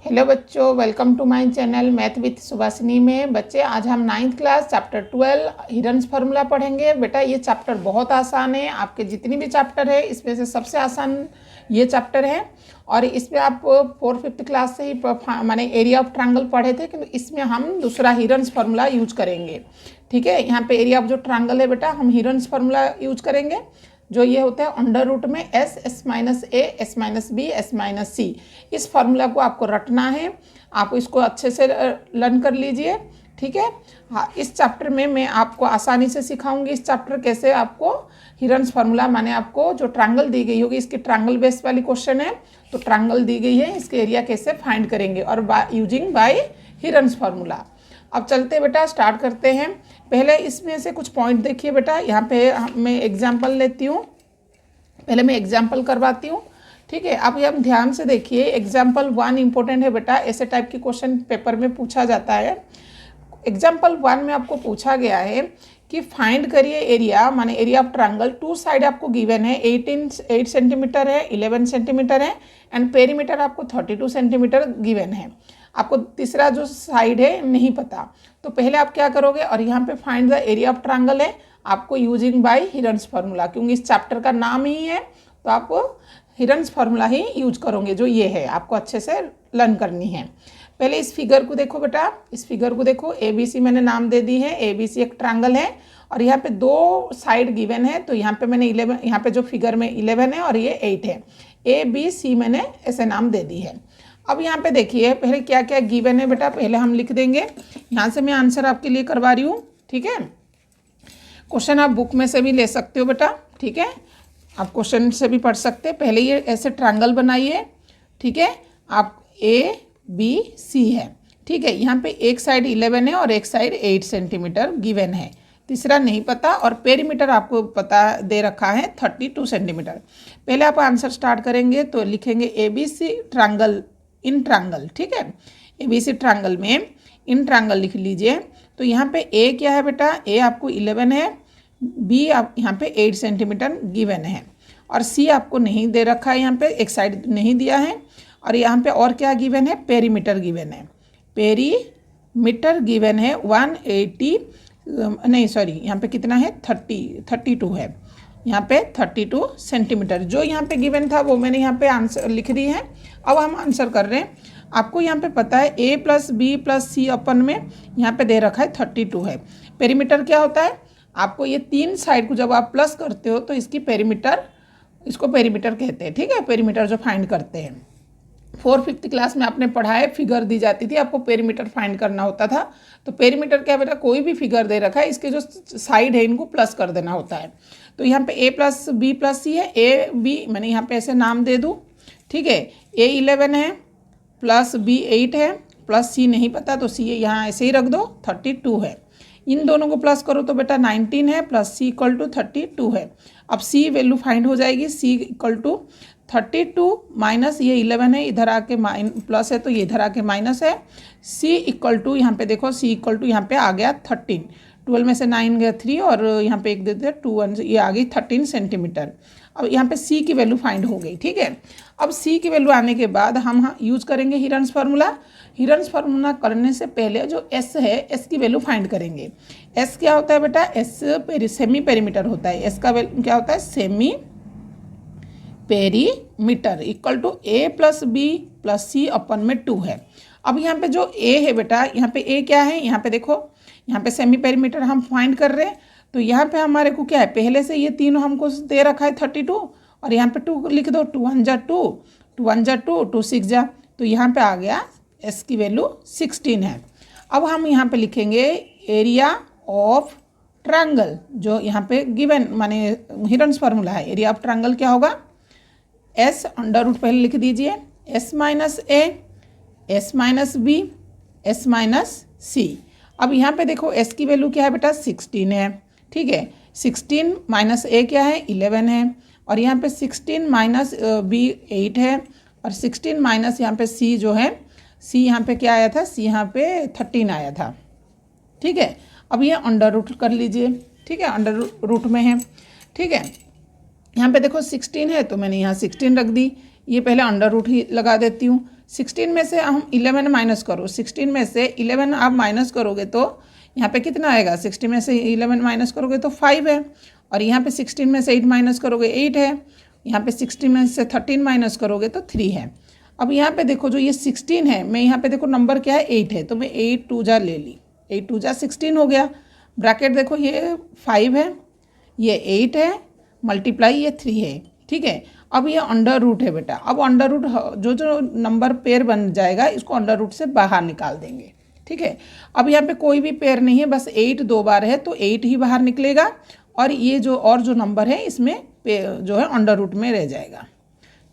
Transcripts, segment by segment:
Hello बच्चों, welcome to my channel math with Subhashini में। बच्चे आज हम 9th क्लास चैप्टर 12 हिडन्स फार्मूला पढ़ेंगे। बेटा ये चैप्टर बहुत आसान है, आपके जितनी भी चैप्टर है इसमें से सबसे आसान ये चैप्टर है। और इसमें आप 4th-5th क्लास से ही माने एरिया ऑफ ट्रायंगल पढ़े थे, किंतु इसमें हम दूसरा हिडन्स फार्मूला यूज करेंगे। ठीक है, यहाँ पे एरिया ऑफ जो ट्रायंगल है बेटा हम हिडन्स फार्मूला यूज करेंगे, जो ये होता है अंडर रूट में S, S minus A, S minus B, S minus C. इस फार्मूला को आपको रटना है, आप इसको अच्छे से लर्न कर लीजिए। ठीक है, हाँ, इस चैप्टर में मैं आपको आसानी से सिखाऊंगी इस चैप्टर कैसे आपको हिडन्स फार्मूला, माने आपको जो ट्रायंगल दी गई होगी, इसकी ट्रायंगल बेस वाली क्वेश्चन है, तो ट्रायंगल दी गई है, इसके एरिया कैसे फाइंड करेंगे और यूजिंग बाय हिडन्स फार्मूला। अब चलते बेटा स्टार्ट करते हैं। पहले इसमें से कुछ पॉइंट देखिए बेटा, यहाँ पे मैं एग्जाम्पल लेती हूँ, पहले मैं एग्जाम्पल करवाती हूँ। ठीक है, अब हम ध्यान से देखिए, एग्जाम्पल 1 इंपॉर्टेंट है बेटा, ऐसे टाइप की क्वेश्चन पेपर में पूछा जाता है। एग्जाम्पल 1 में आपको पूछा गया है कि फाइंड करिए एरिया, माने area of triangle. Two side आपको गिवन है, 8 सेंटीमीटर है, 11 सेंटीमीटर है, एंड पेरीमीटर आपको 32 सेंटीमीटर गिवन है। आपको तीसरा जो साइड है नहीं पता, तो पहले आप क्या करोगे, और यहाँ पे find the area of triangle है आपको यूजिंग बाय हिडन्स फार्मूला, क्योंकि इस चैप्टर का नाम ही है, तो आप हिडन्स फार्मूला ही यूज करोगे, जो ये है आपको अच्छे से लर्न करनी है। पहले इस फिगर को देखो बेटा, इस फिगर को देखो, ए बी सी मैंने नाम दे दी है। ए बी सी एक ट्रायंगल है और यहाँ पे दो साइड गिवन है, तो यहाँ पे मैंने 11, यहाँ पे जो फिगर में 11 है और ये 8 है। ए बी सी मैंने ऐसे नाम दे दी है। अब यहाँ पे देखिए पहले क्या क्या गिवन है बेटा, पहले हम लिख देंगे। यहाँ से मैं आंसर आपके लिए करवा रही हूँ। ठीक है, क्वेश्चन आप बुक में से भी ले सकते हो बेटा। ठीक है, आप क्वेश्चन से भी पढ़ सकते हैं। पहले ये ऐसे ट्रायंगल बनाइए। ठीक है, आप ए बी सी है। ठीक है, यहाँ पे एक साइड 11 है और एक साइड 8 सेंटीमीटर गिवन है, तीसरा नहीं पता, और पेरीमीटर आपको पता दे रखा है 32 सेंटीमीटर। पहले आप आंसर स्टार्ट करेंगे तो लिखेंगे A B C triangle in triangle. ठीक है, ए बी सी ट्रायंगल में इन ट्रायंगल लिख लीजिए। तो यहाँ पे ए क्या है बेटा, ए आपको 11 है, बी आप यहाँ पे 8 सेंटीमीटर गिवन है, और सी आपको नहीं दे रखा है, यहाँ पे एक साइड नहीं दिया है। और यहाँ पे और क्या गिवन है, पेरीमीटर गिवन है, पेरीमीटर गिवन है 180, नहीं सॉरी, यहाँ पे कितना है 32 है, यहाँ पे 32 सेंटीमीटर। जो यहाँ पे गिवन था वो मैंने यहाँ पे आंसर लिख दी है। अब हम आंसर कर रहे हैं। आपको यहाँ पे पता है ए प्लस बी प्लस सी अपन में यहाँ पे दे रखा है 32 है। पेरीमीटर क्या होता है, आपको ये तीन साइड को जब आप प्लस करते हो तो इसकी पेरीमीटर, इसको पेरीमीटर कहते हैं। ठीक है, पेरीमीटर जो फाइंड करते हैं, 4th-5th क्लास में आपने पढ़ा है, फिगर दी जाती थी, आपको पेरीमीटर फाइंड करना होता था। तो पेरीमीटर क्या बेटा, कोई भी फिगर दे रखा है, इसके जो साइड है इनको प्लस कर देना होता है। तो यहाँ पे ए प्लस बी प्लस सी है, ए बी मैंने यहाँ पे ऐसे नाम दे दूँ। ठीक है, ए 11 है प्लस बी 8 है प्लस सी नहीं पता, तो सी यहाँ ऐसे ही रख दो, 32 है। इन दोनों को प्लस करो तो बेटा 19 है, प्लस सी इक्वल टू 32 है। अब सी वैल्यू फाइंड हो जाएगी, सी इक्वल टू 32 माइनस ये 11 है, इधर आके प्लस है तो ये इधर आके माइनस है। सी इक्वल टू, यहाँ पे देखो सी इक्वल टू यहाँ पे आ गया 13, 12 में से 9 गया 3, और यहाँ पे एक दे दिया 2 1, ये आ गई 13 सेंटीमीटर। अब यहाँ पे सी की वैल्यू फाइंड हो गई। ठीक है, अब सी की वैल्यू आने के बाद हम यूज करेंगे हिडन्स फार्मूला। हिडन्स फार्मूला करने से पहले जो एस है, एस की वैल्यू फाइंड करेंगे। एस क्या होता है बेटा, एस सेमी पेरीमीटर होता है। एस का वैल्यू क्या होता है, semi perimeter equal to A plus B plus C अपन में 2 है। अब यहाँ पे जो ए है बेटा, यहाँ पे ए क्या है, यहाँ पे देखो, यहाँ पे सेमी पेरीमीटर हम फाइंड कर रहे हैं, तो यहाँ पे हमारे को क्या है, पहले से ये तीनों हमको दे रखा है 32, और यहाँ पे 2 लिख दो, 2 1 जा 2, 2 1 जा 2, 2 6 जा, तो यहाँ पे आ गया एस की वैल्यू 16 है। अब हम यहाँ पे लिखेंगे एरिया ऑफ ट्रायंगल, जो यहाँ पे गिवन माने हिडन्स फार्मूला है। एरिया ऑफ ट्रायंगल क्या होगा, एस अंडर रूट पहले लिख दीजिए, S minus A, S minus B, S minus C. अब यहाँ पे देखो एस की वैल्यू क्या है बेटा, 16 है। ठीक है, 16 माइनस ए क्या है, 11 है, और यहाँ पे 16 माइनस बी 8 है, और 16 माइनस यहाँ पे सी जो है, सी यहाँ पे क्या आया था, सी यहाँ पे 13 आया था। ठीक है, अब ये अंडर रूट कर लीजिए। ठीक है, अंडर रूट में है। ठीक है, यहाँ पे देखो 16 है तो मैंने यहाँ 16 रख दी, ये पहले अंडर रूट ही लगा देती हूँ। 16 में से हम 11 माइनस करो, 16 में से 11 आप माइनस करोगे तो यहाँ पे कितना आएगा, 16 में से 11 माइनस करोगे तो 5 है, और यहाँ पे 16 में से 8 माइनस करोगे 8 है, यहाँ पे 16 में से 13 माइनस करोगे तो 3 है। अब यहाँ पे देखो जो ये 16 है, मैं यहाँ पे देखो नंबर क्या है 8 है, तो मैं 8 2 जा ले ली, 8 2 जा 16 हो गया। ब्रैकेट देखो ये 5 है, ये 8 है, मल्टीप्लाई ये 3 है, ठीक है। अब ये अंडर रूट है बेटा, अब अंडर रूट जो जो नंबर पेयर बन जाएगा इसको अंडर रूट से बाहर निकाल देंगे, ठीक है। अब यहाँ पे कोई भी पेयर नहीं है, बस 8 2 बार है तो 8 ही बाहर निकलेगा, और ये जो नंबर है इसमें जो है अंडर रूट में रह जाएगा,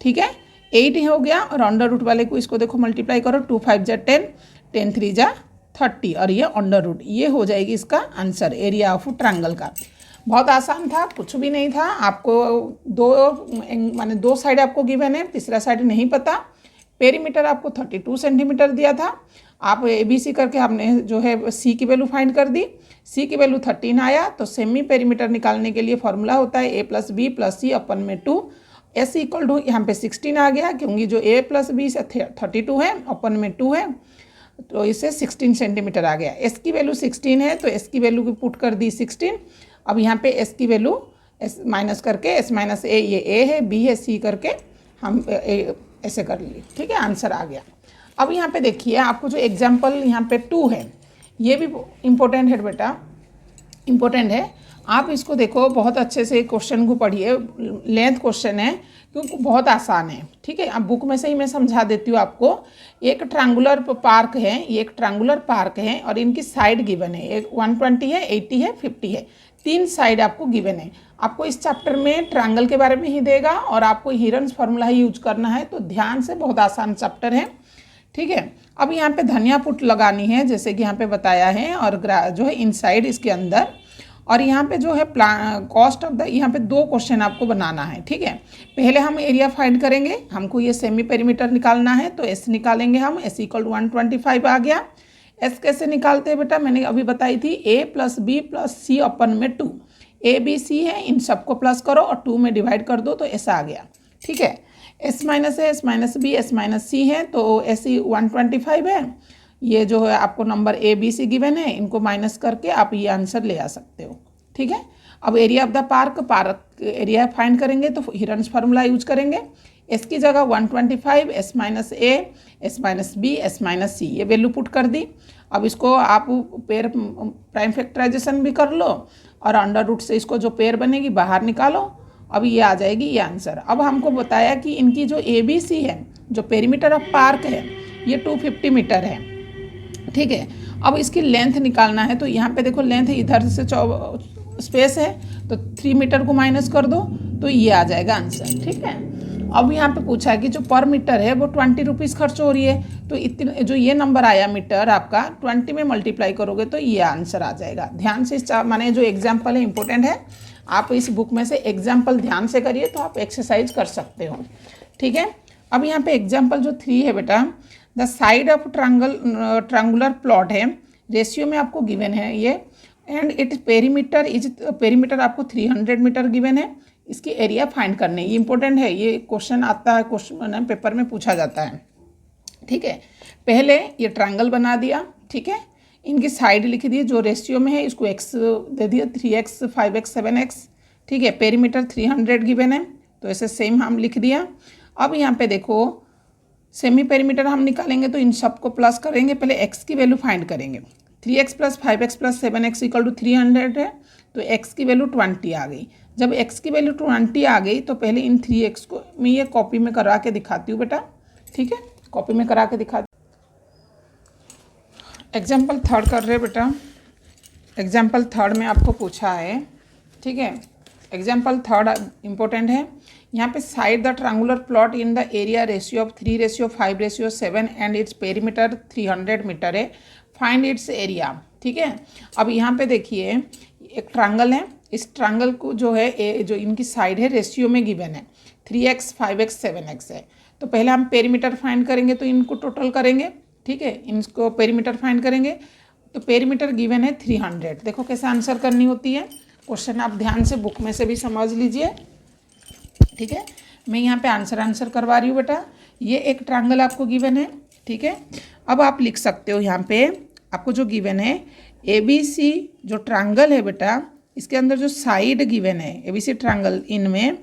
ठीक है। 8 ही हो गया, और अंडर रूट वाले को इसको देखो मल्टीप्लाई करो, 2 5 जा 10, 10 3 जा 30, और ये अंडर रूट, ये हो जाएगी इसका आंसर एरिया ऑफ ट्रायंगल का। बहुत आसान था, कुछ भी नहीं था। आपको दो साइड आपको गिवन है, तीसरा साइड नहीं पता। पेरीमीटर आपको 32 सेंटीमीटर दिया था, आप ABC करके आपने जो है C की वैल्यू फाइंड कर दी, C की वैल्यू 13 आया, तो सेमी पेरीमीटर निकालने के लिए फॉर्मूला होता है A + B + C अपन में 2, S इक्वल टू यहाँ पे 16 आ गया, क्योंकि जो A + B से 32 है, अपन में 2 है, तो इसे 16 सेंटीमीटर आ गया। S की वैल्यू 16 है, तो S की वैल्यू की पुट कर दी 16। अब यहाँ पे S की वैल्यू S माइनस करके S - A, ये A है, B है, C करके हम ऐसे कर लिए, ठीक है, आंसर आ गया। अब यहाँ पे देखिए आपको जो एग्जाम्पल यहाँ पे 2 है, ये भी इम्पोर्टेंट है बेटा, इम्पोर्टेंट है। आप इसको देखो बहुत अच्छे से, क्वेश्चन को पढ़िए, लेंथ क्वेश्चन है क्योंकि बहुत आसान है, ठीक है। अब बुक में से ही मैं समझा देती हूँ आपको। एक ट्रायंगुलर पार्क है, ये एक ट्रायंगुलर पार्क है, और इनकी साइड गिवन है, एक 120 है, 80 है, 50 है, 3 साइड आपको गिवन है। आपको इस चैप्टर में ट्रायंगल के बारे में ही देगा, और आपको हीरन्स फार्मूला ही यूज करना है, तो ध्यान से, बहुत आसान चैप्टर है, ठीक है। अब यहाँ पे धनिया पुट लगानी है, जैसे कि यहाँ पे बताया है, और जो है इनसाइड इसके अंदर, और यहाँ पे जो है कॉस्ट ऑफ द, यहाँ पे 2 क्वेश्चन आपको बनाना है, ठीक है। पहले हम एरिया फाइंड करेंगे, हमको ये सेमी पेरीमीटर निकालना है, तो S निकालेंगे हम, S = 125 आ गया। S कैसे निकालते हैं बेटा, मैंने अभी बताई थी, A + B + C अपन में 2, A B C है, इन सबको प्लस करो और 2 में डिवाइड कर दो, तो S आ गया, ठीक है। S - A, S - B, S - C है, तो S 125 है, ये जो है आपको number A B C given है, इनको माइनस करके आप ये आंसर ले आ सकते हो, ठीक है। अब area of the park area find करेंगे तो हिरन्स फार्मूला यूज करेंगे। S की जगह 125, S - A, S - B, S - C, ये वैल्यू पुट कर दी। अब इसको आप पेयर प्राइम फैक्टराइजेशन भी कर लो, और अंडर रूट से इसको जो पेयर बनेगी बाहर निकालो, अब ये आ जाएगी ये आंसर। अब हमको बताया कि इनकी जो ABC है, जो पेरीमीटर ऑफ पार्क है, ये 250 मीटर है, ठीक है। अब इसकी लेंथ निकालना है, तो यहाँ पे देखो लेंथ इधर से स्पेस है, तो 3 मीटर को माइनस कर दो, तो ये आ जाएगा आंसर, ठीक है। अब यहाँ पे पूछा है कि जो पर मीटर है वो 20 रुपीज़ खर्च हो रही है, तो इतने जो ये नंबर आया मीटर आपका 20 में मल्टीप्लाई करोगे तो ये आंसर आ जाएगा। ध्यान से माने जो एग्जाम्पल है इंपॉर्टेंट है, आप इस बुक में से एग्जाम्पल ध्यान से करिए तो आप एक्सरसाइज कर सकते हो, ठीक है। अब यहाँ पे एग्जाम्पल जो 3 है बेटा, the side of triangular plot है, रेशियो में आपको गिवन है ये, एंड इट पेरीमीटर आपको 300 मीटर गिवन है, इसकी एरिया फाइंड करने, ये इंपॉर्टेंट है, ये क्वेश्चन आता है, क्वेश्चन पेपर में पूछा जाता है, ठीक है। पहले ये ट्रायंगल बना दिया, ठीक है, इनकी साइड लिख दी, जो रेशियो में है इसको x दे दिया, 3x 5x 7x, ठीक है। पेरीमीटर 300 गिवन है, तो ऐसे सेम हम लिख दिया। अब यहाँ पे देखो सेमी पेरीमीटर हम निकालेंगे, तो इन सबको प्लस करेंगे, पहले x की वैल्यू फाइंड करेंगे। 3x + 5x + 7x = 300 है, तो x की वैल्यू 20 आ गई। जब x की वैल्यू 20 आ गई, तो पहले इन 3x को मैं ये कॉपी में करा के दिखाती हूँ बेटा, ठीक है, कॉपी में करा के दिखाती। एग्जाम्पल 3 कर रहे बेटा, एग्जाम्पल 3 में आपको पूछा है, ठीक है। एग्जाम्पल 3 इंपॉर्टेंट है। यहाँ पे side the triangular plot in the area ratio of 3:5:7 and its perimeter 300 metre है, फाइंड इट्स एरिया, ठीक है। अब यहाँ पे देखिए एक ट्रायंगल है, इस ट्रायंगल को जो है जो इनकी साइड है रेशियो में गिवन है, 3x 5x 7x है। तो पहले हम पेरीमीटर फाइंड करेंगे, तो इनको टोटल करेंगे, ठीक है, इनको पेरीमीटर फाइंड करेंगे, तो पेरीमीटर गिवन है 300। देखो कैसे आंसर करनी होती है, क्वेश्चन आप ध्यान से बुक में से भी समझ लीजिए, ठीक है। मैं यहाँ पे आंसर करवा रही हूँ बेटा। ये एक ट्रायंगल आपको गिवन है, ठीक है। अब आप लिख सकते हो यहाँ पे आपको जो गिवन है ABC जो ट्रायंगल है बेटा, इसके अंदर जो साइड गिवन है ABC ट्रायंगल, इनमें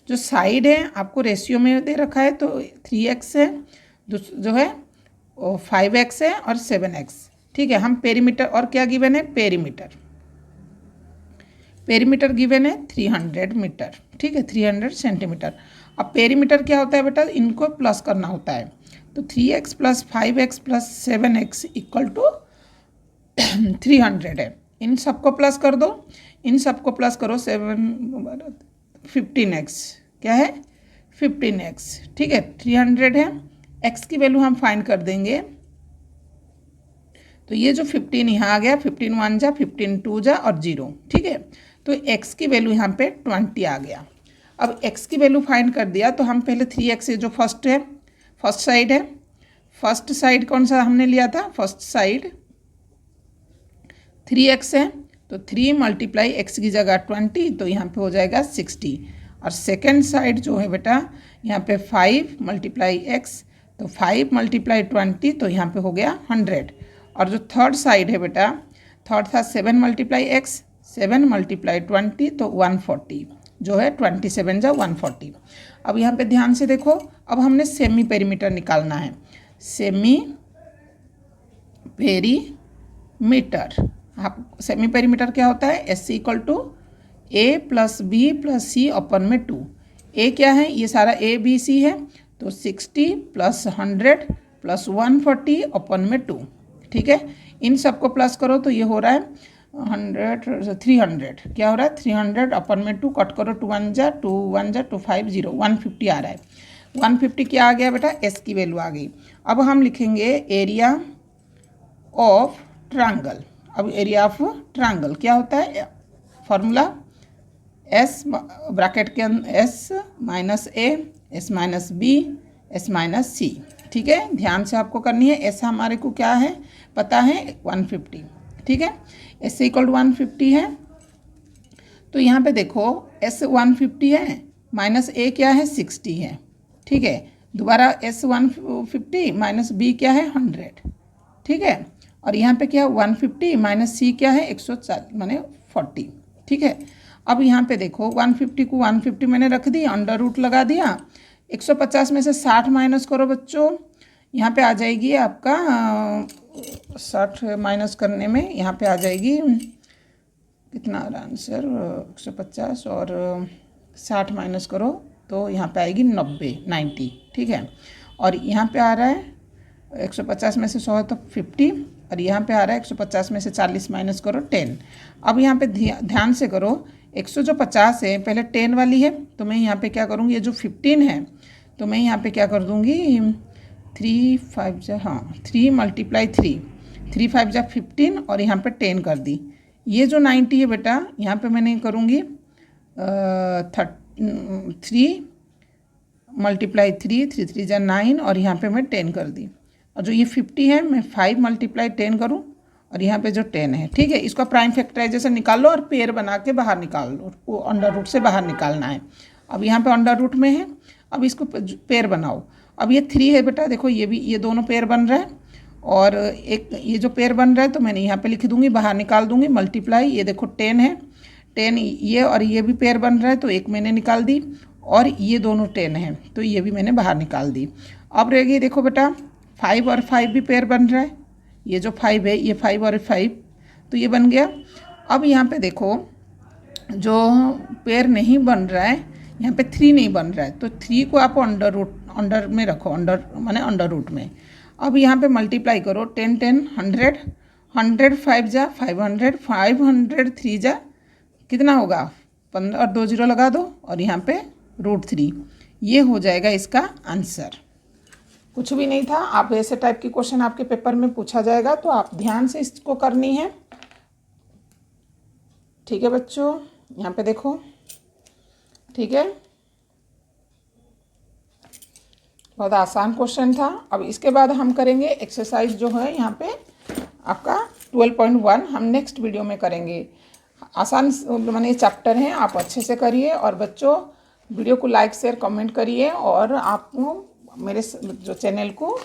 जो साइड है आपको रेशियो में दे रखा है, तो 3x है, जो है 5x है और 7x, ठीक है। हम पेरीमीटर, और क्या गिवन है, पेरीमीटर पेरीमीटर गिवन है 300 मीटर, ठीक है, 300 सेंटीमीटर। अब पेरीमीटर क्या होता है बेटा, इनको प्लस करना होता है, तो 3x plus 5x plus 7x equal to 300 है। इन सबको प्लस कर दो, इन सबको प्लस करो, 15x, क्या है 15x, ठीक है। 300 है, x की वैल्यू हम फाइंड कर देंगे, तो ये जो 15 यहाँ आ गया, 15 1 जा, 15 2 जा और 0, ठीक है। तो x की वैल्यू यहाँ पे 20 आ गया। अब x की वैल्यू फाइंड कर दिया, तो हम पहले 3x जो फर्स्ट है, फर्स्ट साइड है, फर्स्ट साइड कौन सा हमने लिया था, फर्स्ट साइड 3x है, तो 3 मल्टीप्लाई x की जगह 20, तो यहाँ पे हो जाएगा 60। और सेकेंड साइड जो है बेटा यहाँ पे 5 मल्टीप्लाई x, तो 5 मल्टीप्लाई 20, तो यहाँ पे हो गया 100। और जो थर्ड साइड है बेटा, थर्ड था 7 मल्टीप्लाई x, 7 मल्टीप्लाई 20, तो 140, जो है 27 जा 140। अब यहाँ पे ध्यान से देखो, अब हमने सेमी पेरीमीटर निकालना है। सेमी पेरीमीटर, आप सेमी पेरीमीटर क्या होता है, SC equal to A plus B plus C अपन में 2। A क्या है, ये सारा ABC है, तो 60 प्लस 100 प्लस 140 अपन में 2, ठीक है। इन सबको प्लस करो तो ये हो रहा है 300, क्या हो रहा है 300 अपन में 2, कट करो 2 1 जा 2 1 जा 2 5 0, 150 आ रहा है। 150 क्या आ गया बेटा, S की वैल्यू आ गई। अब हम लिखेंगे एरिया ऑफ ट्रायंगल। अब एरिया ऑफ ट्रायंगल क्या होता है, फॉर्मूला S ब्रैकेट के अंदर S minus A, S minus B, S minus C, ठीक है। ध्यान से आपको करनी है। S हमारे को क्या है पता है 150, ठीक है। S इक्वल टू 150 है, तो यहाँ पे देखो S 150 है, माइनस A क्या है 60 है, ठीक है। दोबारा S 150 माइनस B क्या है 100, ठीक है। और यहाँ पे क्या 150 माइनस C क्या है 140 माने 40, ठीक है। अब यहाँ पे देखो 150 को 150 मैंने रख दी, अंडर रूट लगा दिया, 150 में से 60 माइनस करो बच्चों, यहाँ पे आ जाएगी आपका 60 माइनस करने में यहाँ पे आ जाएगी कितना आ रहा आंसर, 150 और 60 माइनस करो तो यहाँ पे आएगी 90, ठीक है। और यहाँ पे आ रहा है 150 में से 100 तो 50, और यहाँ पे आ रहा है 150 में से 40 माइनस करो 10। अब यहाँ पे ध्यान से करो, 150 है, पहले 10 वाली है, तो मैं यहाँ पे क्या करूँगी, ये जो 15 है तो मैं यहाँ पे क्या कर दूँगी 3 5 जा, हाँ 3 मल्टीप्लाई 3 5 जा 15 और यहाँ पे 10 कर दी। ये जो 90 है बेटा यहाँ पे मैंने करूँगी 3 मल्टीप्लाई 3 3 जा 9 और यहाँ पे मैं 10 कर दी। और जो ये 50 है मैं 5 मल्टीप्लाई 10 करूँ और यहाँ पे जो 10 है, ठीक है। इसका प्राइम फैक्टराइजेशन निकाल लो और पेयर बना के बाहर निकाल लो, वो अंडर रूट से बाहर निकालना है। अब यहाँ पे अंडर रूट में है, अब इसको पेयर बनाओ। अब ये 3 है बेटा, देखो ये भी, ये दोनों पेयर बन रहा है, और एक ये जो पेयर बन रहा है तो मैंने यहाँ पे लिख दूँगी, बाहर निकाल दूँगी, मल्टीप्लाई, ये देखो 10 है, 10 ये और ये भी पेयर बन रहा है तो एक मैंने निकाल दी, और ये दोनों 10 है तो ये भी मैंने बाहर निकाल दी। अब रह गई देखो बेटा 5 और 5 भी पेयर बन रहा है, ये जो 5 है ये 5 और 5 तो ये बन गया। अब यहाँ पे देखो जो पेयर नहीं बन रहा है, यहाँ पे 3 नहीं बन रहा है, तो 3 को आप अंडर में रखो, अंडर माने अंडर रूट में। अब यहाँ पे मल्टीप्लाई करो 10 10 100 100 5 जा 500 500 3 जा कितना होगा 15 और 2 0 लगा दो और यहाँ पे √3, ये हो जाएगा इसका आंसर। कुछ भी नहीं था, आप ऐसे टाइप की क्वेश्चन आपके पेपर में पूछा जाएगा तो आप ध्यान से इसको करनी है, ठीक है बच्चों। यहाँ पे देखो, ठीक है, बहुत आसान क्वेश्चन था। अब इसके बाद हम करेंगे एक्सरसाइज जो है यहाँ पे आपका 12.1 हम नेक्स्ट वीडियो में करेंगे। आसान माने चैप्टर हैं, आप अच्छे से करिए, और बच्चों वीडियो को लाइक शेयर कमेंट करिए, और आप मेरे जो चैनल को